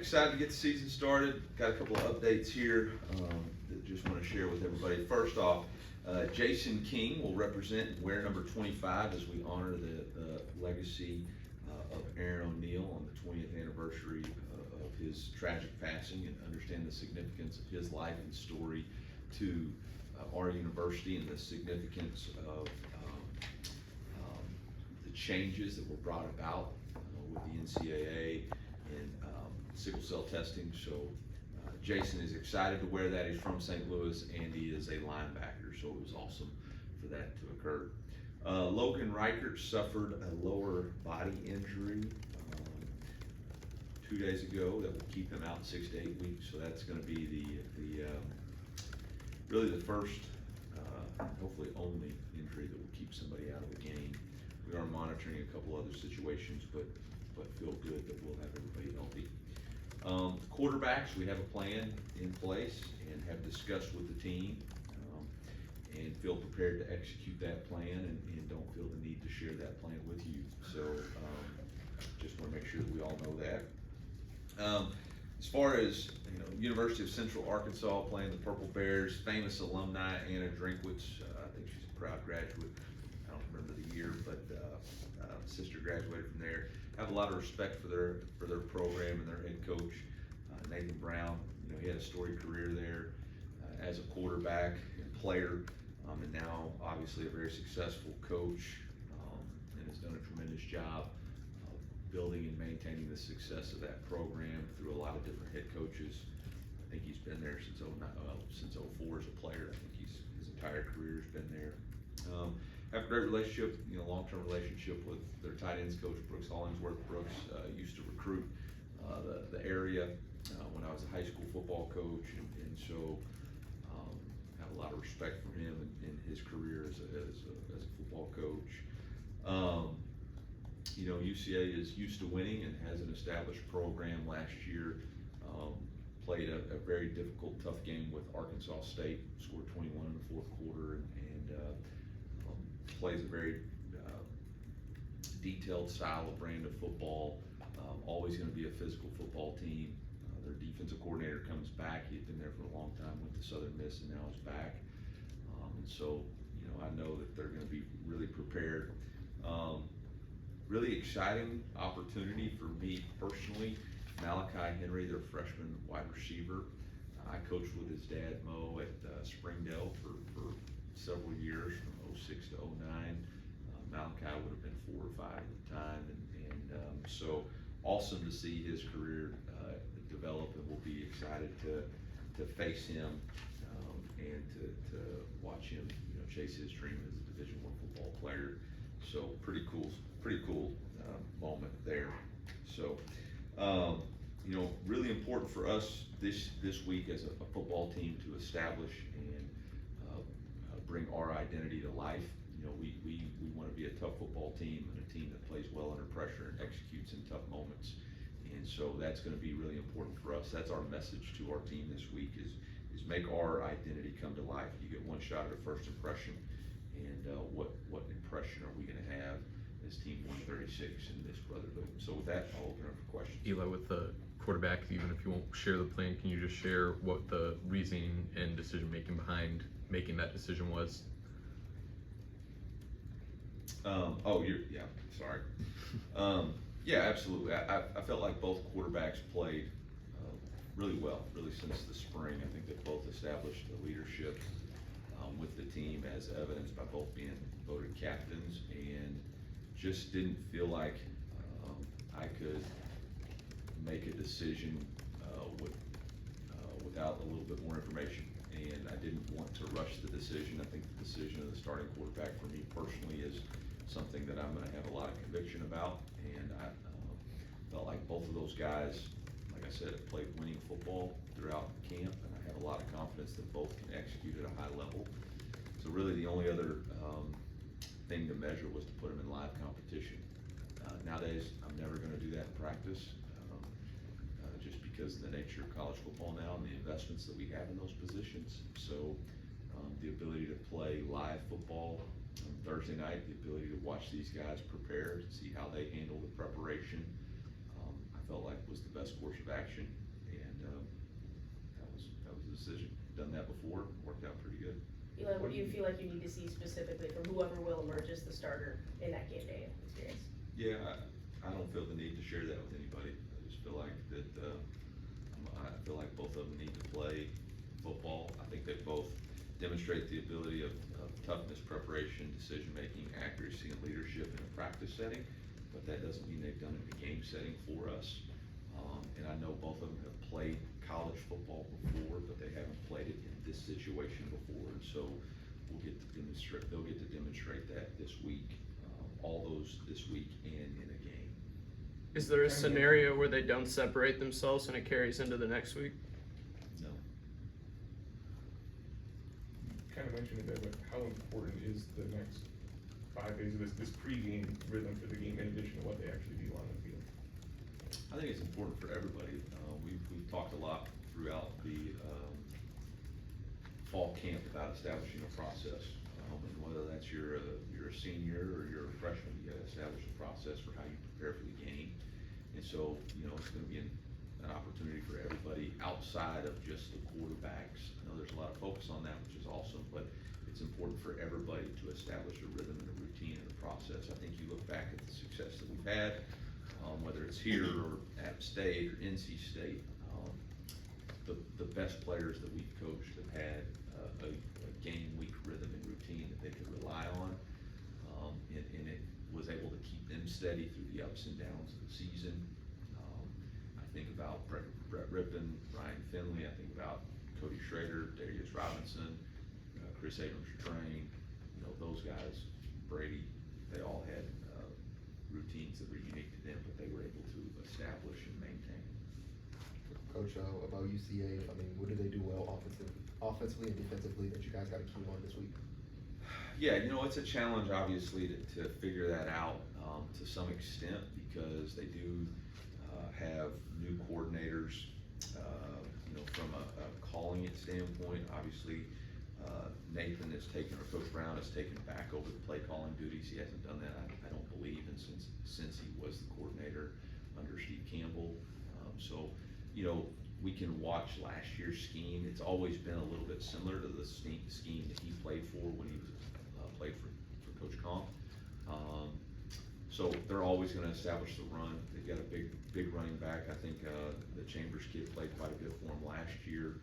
excited to get the season started. Got a couple of updates here that just want to share with everybody. First off, Jason King will represent and wear number 25 as we honor the legacy of Aaron O'Neal on the 20th anniversary of his tragic passing, and understand the significance of his life and story to our university, and the significance of the changes that were brought about with the NCAA and sickle cell testing. So Jason is excited to wear that. He's from St. Louis, and he is a linebacker, so it was awesome for that to occur. Logan Reichert suffered a lower body injury 2 days ago that will keep him out 6 to 8 weeks. So that's going to be the really the first, hopefully only injury that will keep somebody out of the game. We are monitoring a couple other situations, but feel good that we'll have everybody healthy. Quarterbacks, we have a plan in place and have discussed with the team, and feel prepared to execute that plan, and don't feel the need to share that plan with you. So just want to make sure that we all know that. As far as University of Central Arkansas playing the Purple Bears, famous alumni Eli Drinkwitz, I think she's a proud graduate. I don't remember the year, but sister graduated from there. Have a lot of respect for their program and their head coach, Nathan Brown. He had a storied career there as a quarterback and player, and now obviously a very successful coach, and has done a tremendous job of building and maintaining the success of that program through a lot of different head coaches. I think he's been there since since 04 as a player. I think his entire career has been there. Have a great relationship, long-term relationship with their tight ends coach, Brooks Hollingsworth. Brooks used to recruit the area when I was a high school football coach, and so have a lot of respect for him and his career as a football coach. UCA is used to winning and has an established program. Last year, played a very difficult, tough game with Arkansas State, scored 21 in the fourth quarter, and plays a very detailed style of brand of football. Always going to be a physical football team. Their defensive coordinator comes back. He had been there for a long time, went to Southern Miss, and now is back. And so, I know that they're going to be really prepared. Really exciting opportunity for me personally. Malachi Henry, their freshman wide receiver. I coached with his dad, Mo, at Springdale for several years, from 06 to 09. Malachi would have been 4 or 5 at the time, and so awesome to see his career develop, and we'll be excited to face him and to watch him chase his dream as a Division I football player. So pretty cool moment there. So really important for us this week as a football team to establish and bring our identity to life. We want to be a tough football team, and a team that plays well under pressure and executes in tough moments. And so that's going to be really important for us. That's our message to our team this week is make our identity come to life. You get one shot at a first impression, and what impression are we going to have as Team 136 in this brotherhood? So with that, I'll open up for questions. Eli, with the quarterback, even if you won't share the plan, can you just share what the reasoning and decision making behind making that decision was? Yeah, absolutely. I felt like both quarterbacks played really well, really since the spring. I think they both established the leadership with the team, as evidenced by both being voted captains, and just didn't feel like I could make a decision without a little bit more information. And I didn't want to rush the decision. I think the decision of the starting quarterback for me personally is something that I'm going to have a lot of conviction about. And I felt like both of those guys, like I said, played winning football throughout camp, and I have a lot of confidence that both can execute at a high level. So really the only other thing to measure was to put them in live competition. Nowadays, I'm never going to do that in practice, just because of the nature of college football now and the investments that we have in those positions. So the ability to play live football on Thursday night, the ability to watch these guys prepare, to see how they handle the preparation, I felt like was the best course of action, and that was the decision. Done that before, worked out pretty good. Eli, what do you feel like you need to see specifically from whoever will emerge as the starter in that game day experience? Yeah, I don't feel the need to share that with anybody. I just feel like that, I feel like both of them need to play football. I think they both demonstrate the ability of toughness, preparation, decision-making, accuracy, and leadership in a practice setting, but that doesn't mean they've done it in a game setting for us. And I know both of them have played college football before, but they haven't played it in this situation before, and so they'll get to demonstrate that this week, all those this week and in a game. Is there a scenario where they don't separate themselves and it carries into the next week? No. Kind of mentioned it there, but how important is the next 5 days of this pregame rhythm for the game in addition to what they actually do on the field? I think it's important for everybody. We've talked a lot throughout the fall camp about establishing a process. And whether that's you're a senior or you're a freshman, you gotta establish a process for how you prepare for the game. And so, it's gonna be an opportunity for everybody outside of just the quarterbacks. I know there's a lot of focus on that, which is awesome, but it's important for everybody to establish a rhythm and a routine and a process. I think you look back at the success that we've had, whether it's here or App State or NC State, the best players that we've coached have had a game week rhythm and routine that they could rely on, and it was able to keep them steady through the ups and downs of the season. I think about Brett Rippon, Ryan Finley, I think about Cody Schrader, Darius Robinson, Chris Abrams-Train, those guys, Brady, they all had routines that were unique to them, but they were able to establish and maintain. Coach, about UCA, I mean, what do they do well offensively and defensively that you guys got to key on this week? Yeah, it's a challenge, obviously, to figure that out to some extent, because they do have new coordinators, from a calling it standpoint. Obviously, Nathan has taken, or Coach Brown has taken back over the play calling duties. He hasn't done that, I don't believe, and since he was the coordinator under Steve Campbell. So, we can watch last year's scheme. It's always been a little bit similar to the scheme that he played for when he was played for Coach Comp. So they're always going to establish the run. They've got a big running back. I think the Chambers kid played quite a bit for them last year.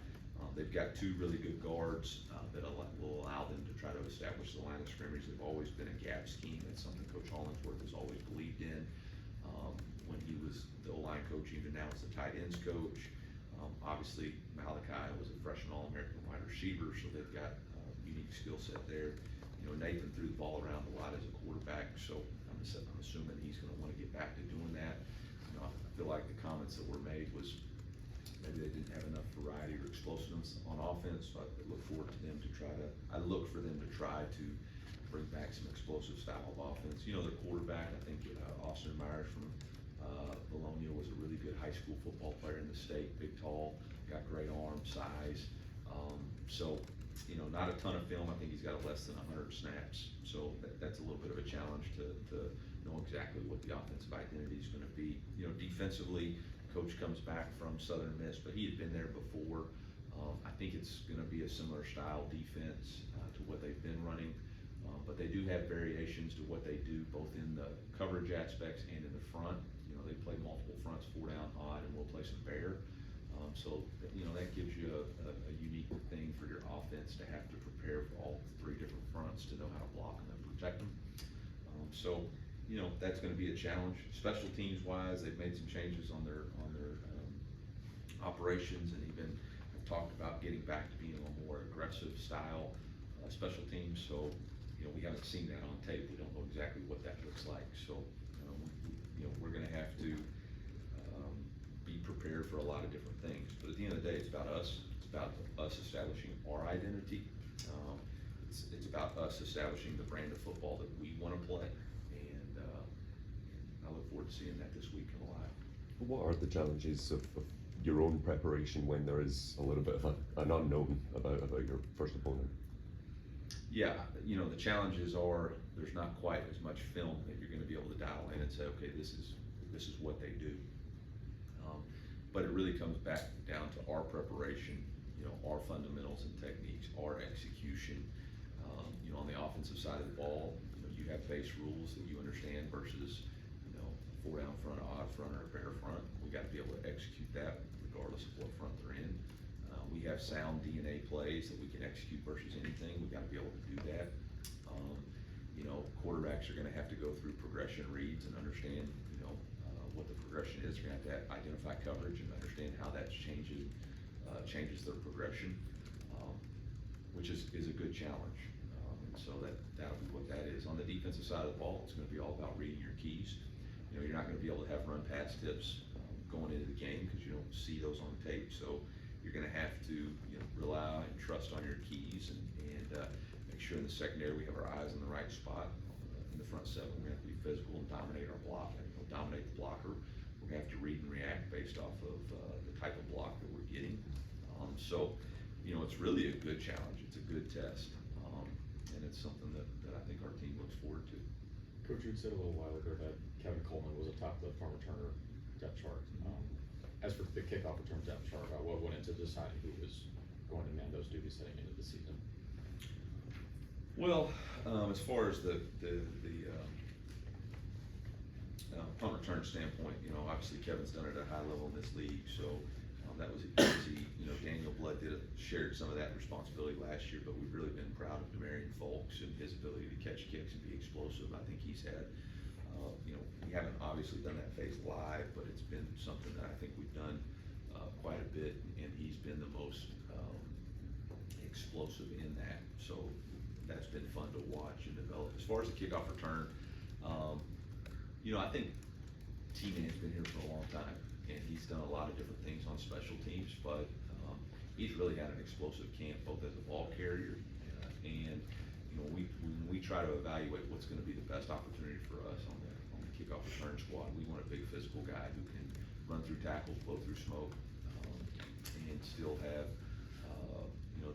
They've got 2 really good guards that will allow them to try to establish the line of scrimmage. They've always been a gap scheme. That's something Coach Hollingsworth has always believed in. When he was the O-line coach, even now as the tight ends coach. Obviously, Malachi was a freshman All-American wide receiver, so they've got a unique skill set there. Nathan threw the ball around a lot as a quarterback, so I'm assuming he's going to want to get back to doing that. I feel like the comments that were made was maybe they didn't have enough variety or explosiveness on offense, so I look for them to try to bring back some explosive style of offense. Their quarterback, I think Austin Myers from Bologna was a really good high school football player in the state, big, tall, got great arm, size. So, not a ton of film. I think he's got less than 100 snaps. So that's a little bit of a challenge to know exactly what the offensive identity is going to be. Defensively, Coach comes back from Southern Miss, but he had been there before. I think it's going to be a similar style defense to what they've been running. But they do have variations to what they do, both in the coverage aspects and in the front. They play multiple fronts, 4 down, odd, and we'll play some bear. So, that gives you a unique thing for your offense to have to prepare for all 3 different fronts to know how to block and then protect them. So, that's going to be a challenge. Special teams wise, they've made some changes on their operations, and even have talked about getting back to being a more aggressive style special teams. So, we haven't seen that on tape. We don't know exactly what that looks like. So, we're going to have to be prepared for a lot of different things. But at the end of the day, it's about us. It's about us establishing our identity. It's about us establishing the brand of football that we want to play. And I look forward to seeing that this week come alive. What are the challenges of your own preparation when there is a little bit of an unknown about your first opponent? Yeah, the challenges are there's not quite as much film that you're going to be able to dial in and say, okay, this is what they do. But it really comes back down to our preparation, our fundamentals and techniques, our execution. On the offensive side of the ball, you have base rules that you understand versus, 4 down front, odd front, or a bare front. We got to be able to execute that regardless of what front they're in. We have sound DNA plays that we can execute versus anything. We got to be able to do that. Quarterbacks are going to have to go through progression reads and understand, what the progression is. They're going to have to identify coverage and understand how that changes their progression, which is a good challenge. And so that'll be what that is. On the defensive side of the ball, it's going to be all about reading your keys. You're not going to be able to have run pass tips going into the game because you don't see those on tape. So you're going to have to rely and trust on your keys and make sure in the secondary we have our eyes in the right spot. In the front seven, we have to be physical and dominate our block, dominate the blocker. We have to read and react based off of the type of block that we're getting. So it's really a good challenge. It's a good test, and it's something that I think our team looks forward to. Coach, you said a little while ago that Kevin Coleman was atop the punt returner depth chart. As for the kickoff return depth chart, what went into deciding who was going to man those duties heading into the season? Well, as far as the punt return standpoint, obviously Kevin's done it at a high level in this league, so that was easy. Daniel Blood shared some of that responsibility last year, but we've really been proud of Demarion Folks and his ability to catch kicks and be explosive. I think he's had, we haven't obviously done that phase live, but it's been something that I think we've done quite a bit, and he's been the most explosive in that. So that's been fun to watch and develop. As far as the kickoff return, I think T-Man's been here for a long time, and he's done a lot of different things on special teams, but he's really had an explosive camp both as a ball carrier and when we try to evaluate what's going to be the best opportunity for us on the kickoff return squad, we want a big physical guy who can run through tackles, blow through smoke, and still have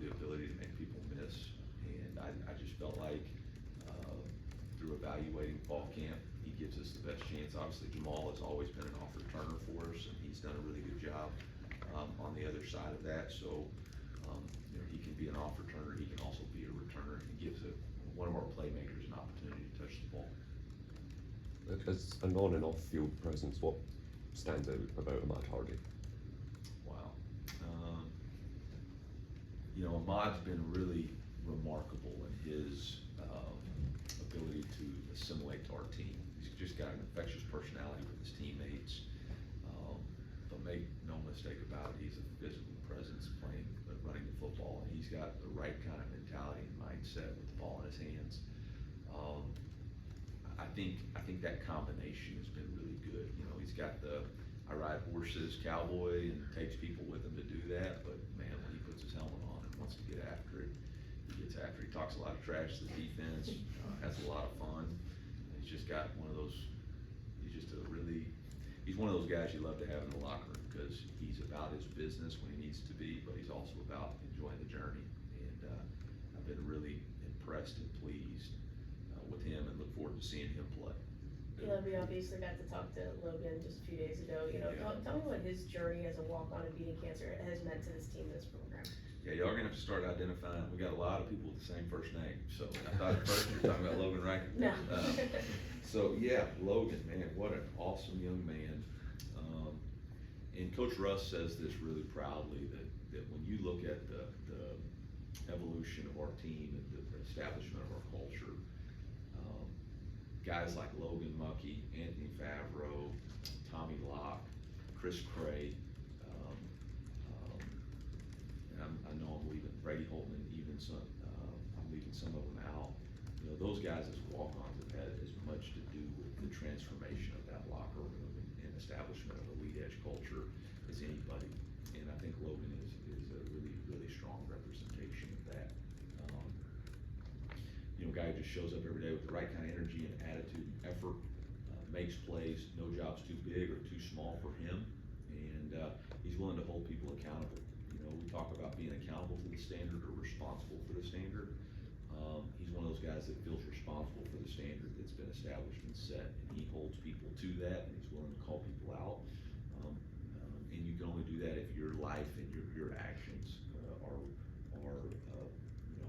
the ability to make people miss. And I just felt like through evaluating fall camp, he gives us the best chance. Obviously, Jamal has always been an off returner for us, and he's done a really good job on the other side of that. So, he can be an off returner. He can also be a returner. He gives one of our playmakers an opportunity to touch the ball. As a on and off field presence, what stands out about Ahmad Hardy? Wow. Ahmad's been really remarkable in his ability to assimilate to our team. He's just got an infectious personality with his teammates. But make no mistake about it, he's a physical presence running the football, and he's got the right kind of mentality and mindset with the ball in his hands. I think that combination has been really good. He's got I ride horses cowboy and takes people with him to do that, but man, when he puts his helmet on and wants to get after it, he gets after it. He talks a lot of trash to the defense, has a lot of fun. He's just got one of those, he's one of those guys you love to have in the locker room because he's about his business when he needs to be, but he's also about enjoying the journey. And I've been really impressed and pleased with him and look forward to seeing him play. We obviously got to talk to Logan just a few days ago. Tell me what his journey as a walk-on and beating cancer has meant to this team, this program. Yeah, y'all are gonna have to start identifying. We got a lot of people with the same first name, so I thought at first you were talking about Logan Rankin. No. So yeah, Logan, man, what an awesome young man. And Coach Russ says this really proudly that when you look at the evolution of our team and the establishment of our culture, guys like Logan Muckey, Anthony Favreau, Tommy Locke, Chris Cray, and I know I'm leaving Brady Holtman, I'm leaving some of them out. Those guys as walk-ons have had as much to do with the transformation of that locker room and establishment of elite edge culture as anybody. And I think Logan is a really, really strong representation of that. Guy who just shows up every day with the right kind of energy and attitude and effort, makes plays, no job's too big or too small for him, and he's willing to hold people accountable. We talk about being accountable to the standard or responsible for the standard. He's one of those guys that feels responsible for the standard that's been established and set, and he holds people to that, and he's willing to call people out. can only do that if your life and your actions are, you know,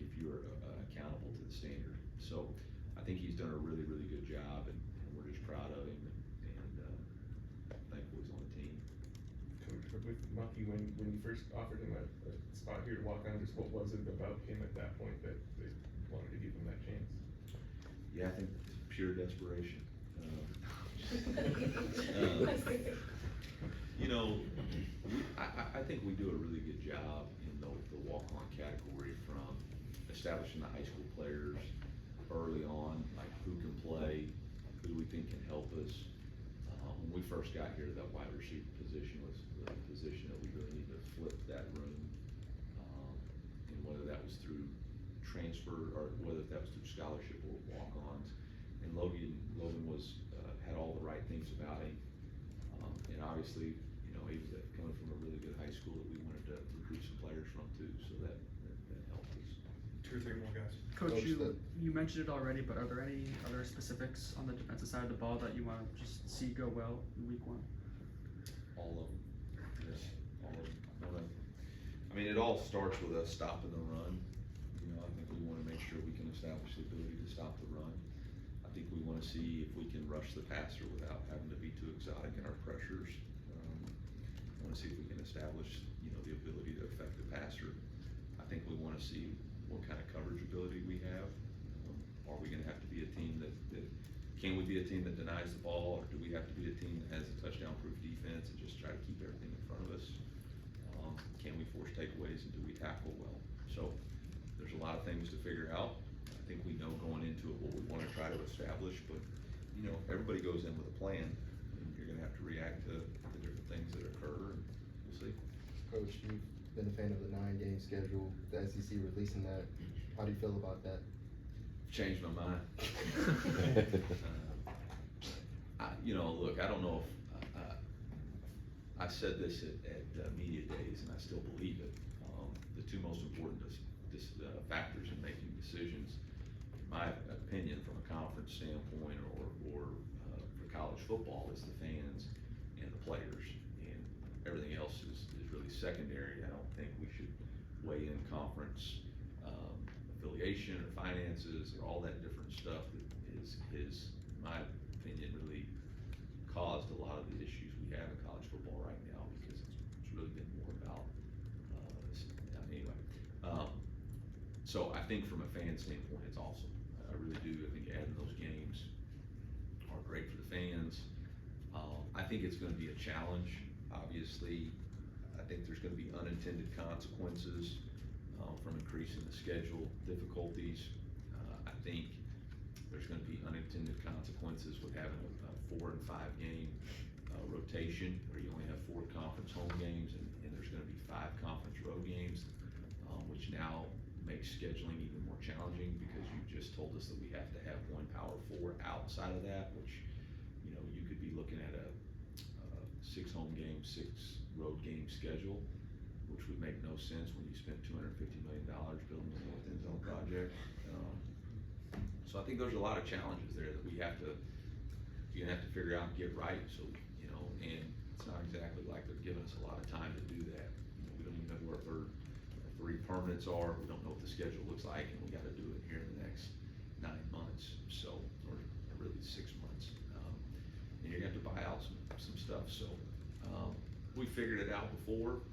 if you're accountable to the standard. So I think he's done a really, really good job, and we're just proud of him, and thankful he's on the team. Coach, with Mucky, when you first offered him a spot here to walk on, just what was it about him at that point that wanted to give him that chance? Yeah, I think pure desperation. You know, I think we do a really good job in the walk-on category, from establishing the high school players early on, like who can play, who do we think can help us. When we first got here, that wide receiver position was the position that we really need to flip that room. And whether that was through transfer or whether that was through scholarship or walk-ons. And Logan was, had all the right things about him. And obviously, you know, he was coming from a really good high school that we wanted to recruit some players from too, so that helped us. 2 or 3 more guys. Coach, Coach, you mentioned it already, but are there any other specifics on the defensive side of the ball that you want to just see go well in week 1? All of them, yes, all of them. I mean, it all starts with us stopping the run. You know, I think we wanna make sure we can establish the ability to stop the run. I think we wanna see if we can rush the passer without having to be too exotic in our pressures. I wanna see if we can establish, you know, the ability to affect the passer. I think we wanna see what kind of coverage ability we have. Are we gonna have to be a team that can we be a team that denies the ball, or do we have to be a team that has a touchdown-proof defense and just try to keep everything in front of us? Can we force takeaways, and do we tackle well? So there's a lot of things to figure out. I think we know going into it what we wanna try to establish, but you know, everybody goes in with a plan, and you're gonna have to react to the different things that occur, and we'll see. Coach, you've been a fan of the 9-game schedule, the SEC releasing that. How do you feel about that? Changed my mind. You know, look, I don't know if, I said this at media days, and I still believe it. The 2 most important factors in making decisions, in my opinion, from a conference standpoint or for college football, is the fans and the players, and everything else is really secondary. I don't think we should weigh in conference affiliation or finances or all that different stuff that is, in my opinion, really caused a lot of the issues we have in college football right now, because it's really been more about anyway. So I think from a fan standpoint, it's awesome. I really do. I think adding those games are great for the fans. I think it's going to be a challenge. Obviously, I think there's going to be unintended consequences from increasing the schedule difficulties. I think there's going to be unintended consequences with having a 4 and 5 game rotation, where you only have 4 conference home games, and there's going to be 5 conference road games, which now makes scheduling even more challenging, because you just told us that we have to have 1 Power 4 outside of that, which, you know, you could be looking at a 6 home game, 6 road game schedule, which would make no sense when you spent $250 million building the North End Zone project. So I think there's a lot of challenges there that you're gonna have to figure out and get right. So, you know, and it's not exactly like they're giving us a lot of time to do that. You know, we don't even know where our 3 permanents are. We don't know what the schedule looks like, and we gotta do it here in the next 9 months, so, or really 6 months. And you're gonna have to buy out some stuff, so, we figured it out before,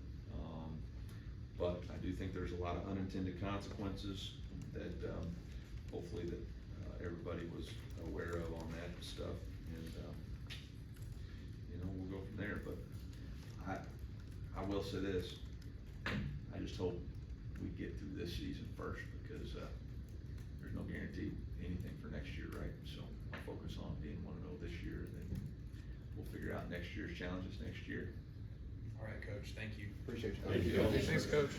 but I do think there's a lot of unintended consequences that, hopefully that, everybody was aware of on that stuff, and, you know, we'll go from there. But I will say this, I just hope we get through this season first, because, there's no guarantee anything for next year, right? So I'll focus on being 1-0 this year, and then we'll figure out next year's challenges next year. All right, Coach, thank you. Appreciate you. Thank you. Thanks, Coach.